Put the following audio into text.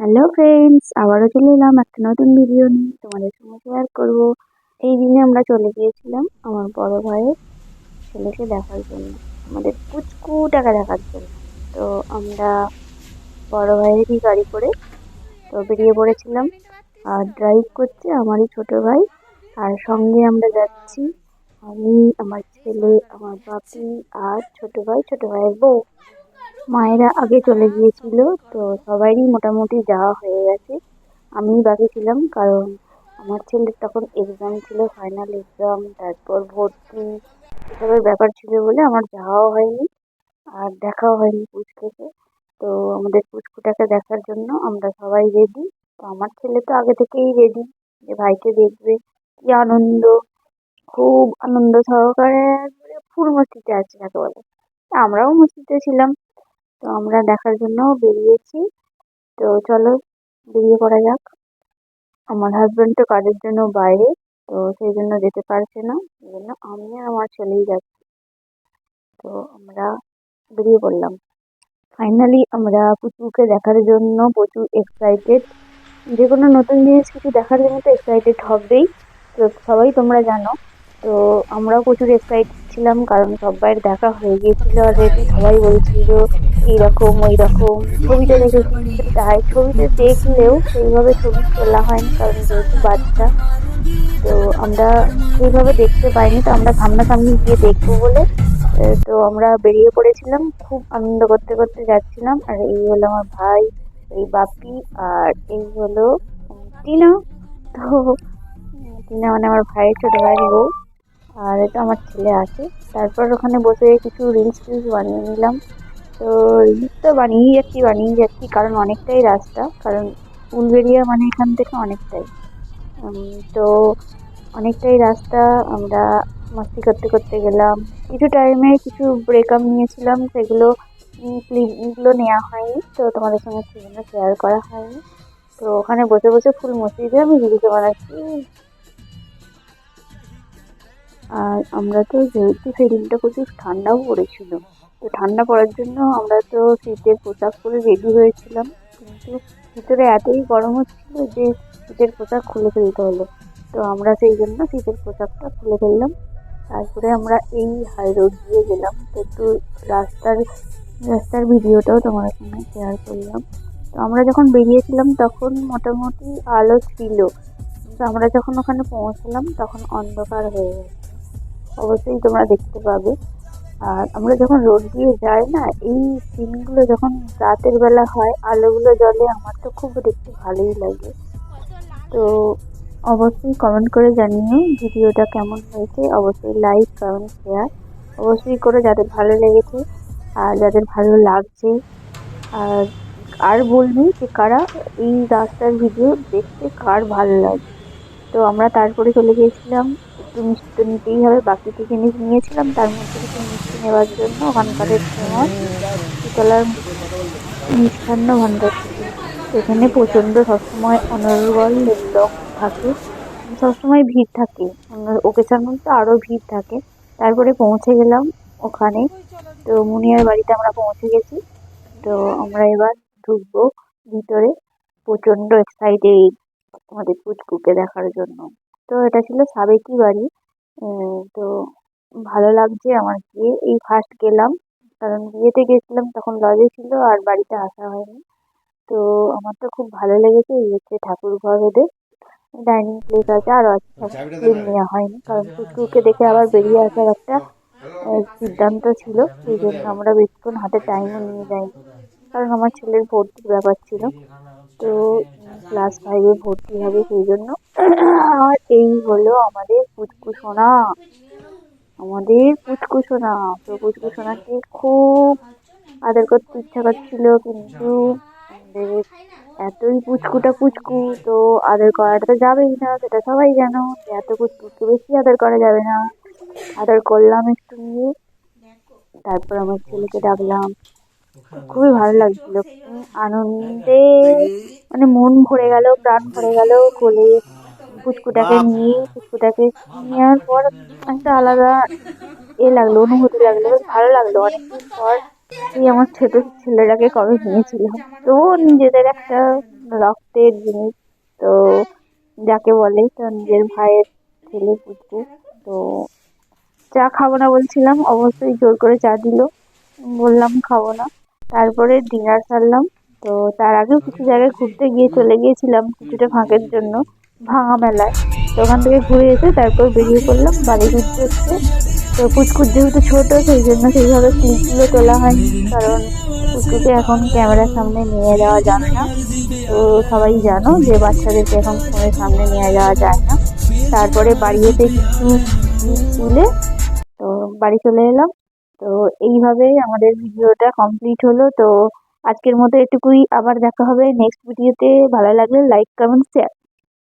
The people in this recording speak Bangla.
হ্যালো ফ্রেন্ডস, আবারও চলে এলাম একটা নতুন ভিডিও নিয়ে তোমাদের সঙ্গে শেয়ার করব। এই দিনে আমরা চলে গিয়েছিলাম আমার বড় ভাইয়ের ছেলেকে দেখার জন্য, আমাদের পুচকুটাকে দেখার জন্য। তো আমরা বড় ভাইয়েরই গাড়ি করে তো বেরিয়ে পড়েছিলাম। আর ড্রাইভ করছে আমারই ছোট ভাই, আর সঙ্গে আমরা যাচ্ছি আমি, আমার ছেলে, আমার বাপি আর ছোট ভাই, ছোট ভাইয়ের বউ। মায়েরা আগে চলে গিয়েছিল, তো সবারই মোটামুটি যাওয়া হয়ে গেছে। আমি বাকি ছিলাম, কারণ আমার ছেলের তখন এক্সাম ছিল, ফাইনাল এক্সাম, তারপর ভর্তি, এসবের ব্যাপার ছিল বলে আমার যাওয়াও হয়নি আর দেখাও হয়নি পুচকুকে। তো আমাদের পুচকুটাকে দেখার জন্য আমরা সবাই রেডি। তো আমার ছেলে তো আগে থেকেই রেডি যে ভাইকে দেখবে। কি আনন্দ, খুব আনন্দ সহকারে একবারে ফুল মস্তিতে আছে যাকে বলে। তা আমরাও মস্তিতে ছিলাম। তো আমরা দেখার জন্য বেরিয়েছি। তো চলো বেরিয়ে পড়া যাক। আমার হাজবেন্ড তো কাজের জন্য বাইরে, তো সেই জন্য যেতে পারছে না, সেই জন্য আমি আর আমার ছেলেই যাচ্ছি। তো আমরা বেরিয়ে পড়লাম। ফাইনালি আমরা পুচুকে দেখার জন্য প্রচুর এক্সাইটেড। যে কোনো নতুন জিনিস কিছু দেখার জন্য তো এক্সাইটেড হবেই, তো সবাই তোমরা জানো। তো আমরাও প্রচুর এক্সাইটেড ছিলাম, কারণ সবার দেখা হয়ে গিয়েছিল অলরেডি। সবাই বলছিল এইরকম ওই রকম, ছবিতে দেখেছি, তাই ছবিতে দেখলেও সেইভাবে ছবি তোলা হয়নি, কারণ যেহেতু বাচ্চা, তো আমরা সেইভাবে দেখতে পাইনি। তো আমরা সামনাসামনি গিয়ে দেখবো বলে তো আমরা বেরিয়ে পড়েছিলাম, খুব আনন্দ করতে করতে যাচ্ছিলাম। আর এই হলো আমার ভাই, এই বাপি, আর এই হলো টিনা। তো টিনা মানে আমার ভাইয়ের ছোট ভাইয়ের বউ। আর এটা আমার ছেলে আছে। তারপর ওখানে বসে কিছু রিলস টিলস বানিয়ে নিলাম। তো রিলস তো বানিয়ে যাচ্ছি, কারণ অনেকটাই রাস্তা, কারণ উলবেড়িয়া মানে এখান থেকে অনেকটাই। তো অনেকটাই রাস্তা। আমরা মাস্তি করতে করতে গেলাম। কিছু টাইমে কিছু ব্রেকআপ নিয়েছিলাম, সেগুলো ক্লিপগুলো নেওয়া হয়নি, তো তোমাদের সঙ্গে সেজন্য শেয়ার করা হয়নি। তো ওখানে বসে বসে ফুল মস্তিতে আমি রিলস বানাচ্ছি। আর আমরা তো যেহেতু সেদিনটা প্রচুর ঠান্ডাও পড়েছিল, তো ঠান্ডা পড়ার জন্য আমরা তো শীতের পোশাক পরে রেডি হয়েছিলাম, কিন্তু ভিতরে এতই গরম হচ্ছিল যে শীতের পোশাক খুলে ফেলতে হলো। তো আমরা সেই জন্য শীতের পোশাকটা খুলে ফেললাম। তারপরে আমরা এই হাই রোড দিয়ে গেলাম। তো একটু রাস্তার রাস্তার ভিডিওটাও তোমাদের সঙ্গে শেয়ার করলাম। তো আমরা যখন বেরিয়েছিলাম তখন মোটামুটি আলো ছিল, কিন্তু আমরা যখন ওখানে পৌঁছলাম তখন অন্ধকার হয়ে গেছে। অবশ্যই তোমরা দেখতে পাবে। আর আমরা যখন রোড দিয়ে যাই না, এই সিনগুলো যখন রাতের বেলা হয়, আলোগুলো জ্বলে, আমার তো খুব দেখতে ভালোই লাগে। তো অবশ্যই কমেন্ট করে জানিও ভিডিওটা কেমন হয়েছে। অবশ্যই লাইক, কমেন্ট, শেয়ার অবশ্যই করে, যাদের ভালো লেগেছে আর যাদের ভালো লাগছে। আর আর বলবি যে কারা এই রাস্তার ভিডিও দেখতে কার ভালো লাগে। তো আমরা তারপরে চলে গিয়েছিলাম, একটু মিষ্টি তো নিতেই হবে, বাকি তো জিনিস নিয়েছিলাম, তার মধ্যে কিছু মিষ্টি নেওয়ার জন্য ওখানকার ফেমাস শীতলার মিষ্টান্ন ভান্ডার থেকে। এখানে প্রচন্ড সবসময় অনর্গল লোক থাকে, সবসময় ভিড় থাকে, ওকেশন তো আরো ভিড় থাকে। তারপরে পৌঁছে গেলাম ওখানে। তো মুনিয়ার বাড়িতে আমরা পৌঁছে গেছি। তো আমরা এবার ঢুকবো ভিতরে, প্রচন্ড এক্সাইটেড আমাদের পুচকুকে দেখার জন্য। তো এটা ছিল সাবেকি বাড়ি। তো ভালো লাগছে আমার গিয়ে, এই ফার্স্ট গেলাম, কারণ বিয়েতে গেছিলাম তখন লজে ছিল আর বাড়িতে আসা হয়নি। তো আমার তো খুব ভালো লেগেছে। এই হচ্ছে ঠাকুর ঘর, ওদের ডাইনিং প্লেস আছে, আর ক্লিপ নেওয়া হয়নি, কারণ পুচকুকে দেখে আবার বেরিয়ে আসার একটা সিদ্ধান্ত ছিল। সেই জন্য আমরা বেশিক্ষণ হাতে টাইমও নিয়ে যাইনি, কারণ আমার ছেলের ভর্তির ব্যাপার ছিল। তো ক্লাস 5-এ ভর্তি হবে সেই জন্য। আর এই হলো আমাদের পুচকু সোনা, আমাদের পুচকু সোনা। তো পুচকু সোনাকে খুব আদর করতে ইচ্ছা করছিল, কিন্তু আমাদের এতই পুচকুটা পুচকু, তো আদর করাটা তো যাবেই না, সেটা সবাই জানো যে এত পুচকুকে বেশি আদর করা যাবে না। আদর করলাম একটু নিয়ে, তারপর আমার ছেলেকে ডাকলাম। তো খুবই ভালো লাগছিল, আনন্দে মানে মন ভরে গেল, প্রাণ ভরে গেল। কোলে পুচকুটাকে নেওয়ার পর একটা আলাদা লাগলো, অনুভূতি লাগলো, বেশ ভালো লাগলো। অনেকদিন পর এই আমার ছোট ছেলেটাকে কবে নিয়েছিলাম, তো নিজেদের একটা রক্তের জিনিস। তো যাকে বলে তো নিজের ভাইয়ের ছেলে পুচকু। তো চা খাবো না বলছিলাম, অবশ্যই জোর করে চা দিলো। বললাম খাবো না। তারপরে ডিনার সারলাম। তো তার আগেও কিছু জায়গায় ঘুরতে গিয়ে চলে গিয়েছিলাম কিছুটা ফাঁকের জন্য, ভাঙা মেলায়। তো ওখান থেকে ঘুরে এসে তারপর বেরিয়ে পড়লাম বাড়ির উদ্দেশ্যে। তো পুচকুর যেহেতু ছোট সেই জন্য সেইভাবে ক্লিপগুলো তোলা হয়নি, কারণ পুচকুকে এখন ক্যামেরার সামনে নিয়ে যাওয়া যাবে না। তো সবাই জানো যে বাচ্চাদেরকে এখন ফোনের সামনে নিয়ে যাওয়া যায় না। তারপরে বাড়ি এসে কিছু ক্লিপ তুলে তো বাড়ি চলে এলাম। তো এইভাবেই আমাদের ভিডিওটা কমপ্লিট হলো। তো আজকের মতো এটুকুই, আবার দেখা হবে নেক্সট ভিডিওতে। ভালো লাগলে লাইক কমেন্ট শেয়ার।